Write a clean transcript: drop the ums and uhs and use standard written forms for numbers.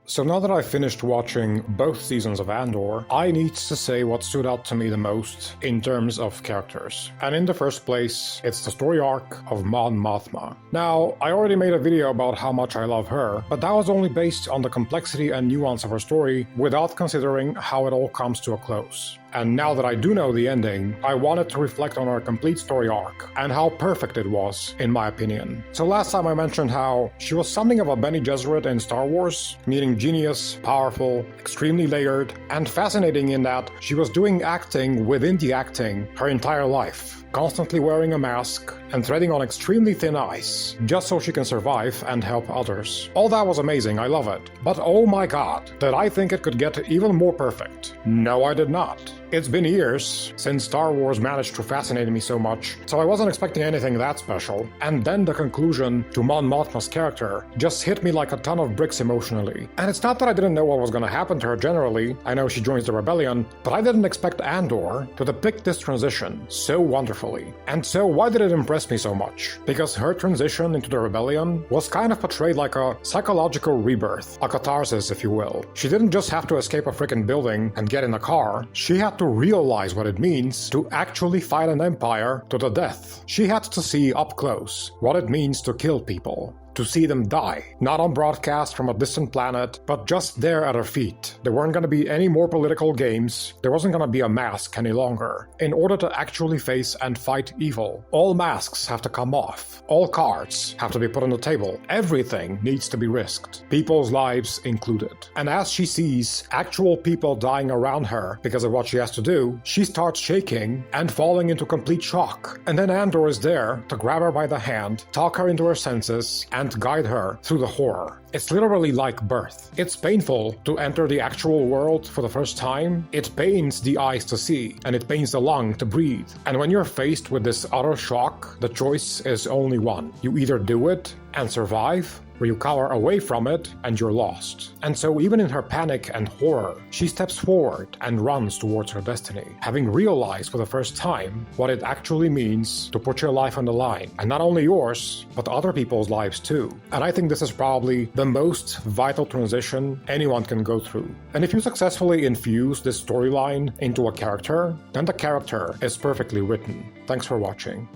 So now that I've finished watching both seasons of Andor, I need to say what stood out to me the most in terms of characters. And in the first place, it's the story arc of Mothma. Now, I already made a video about how much I love her, but that was only based on the complexity and nuance of her story without considering how it all comes to a close. And now that I do know the ending, I wanted to reflect on her complete story arc and how perfect it was, in my opinion. So last time I mentioned how she was something of a Bene Gesserit in Star Wars, meaning genius, powerful, extremely layered, and fascinating in that she was doing acting within the acting her entire life, constantly wearing a mask and treading on extremely thin ice, just so she can survive and help others. All that was amazing, I love it. But oh my god, did I think it could get even more perfect? No, I did not. It's been years since Star Wars managed to fascinate me so much, so I wasn't expecting anything that special. And then the conclusion to Mon Mothma's character just hit me like a ton of bricks emotionally. And it's not that I didn't know what was gonna happen to her generally, I know she joins the rebellion, but I didn't expect Andor to depict this transition so wonderfully. And so why did it impress me so much? Because her transition into the rebellion was kind of portrayed like a psychological rebirth, a catharsis if you will. She didn't just have to escape a freaking building and get in a car, she had to realize what it means to actually fight an empire to the death. She had to see up close what it means to kill people. To see them die, not on broadcast from a distant planet, but just there at her feet. There weren't going to be any more political games, there wasn't going to be a mask any longer. In order to actually face and fight evil, all masks have to come off, all cards have to be put on the table, everything needs to be risked, people's lives included. And as she sees actual people dying around her because of what she has to do, she starts shaking and falling into complete shock. And then Andor is there to grab her by the hand, talk her into her senses, and guide her through the horror. It's literally like birth. It's painful to enter the actual world for the first time. It pains the eyes to see, and it pains the lung to breathe. And when you're faced with this utter shock, the choice is only one. You either do it and survive, or you cower away from it and you're lost. And so even in her panic and horror, she steps forward and runs towards her destiny, having realized for the first time what it actually means to put your life on the line. And not only yours, but other people's lives too. And I think this is probably the most vital transition anyone can go through. And if you successfully infuse this storyline into a character, then the character is perfectly written. Thanks for watching.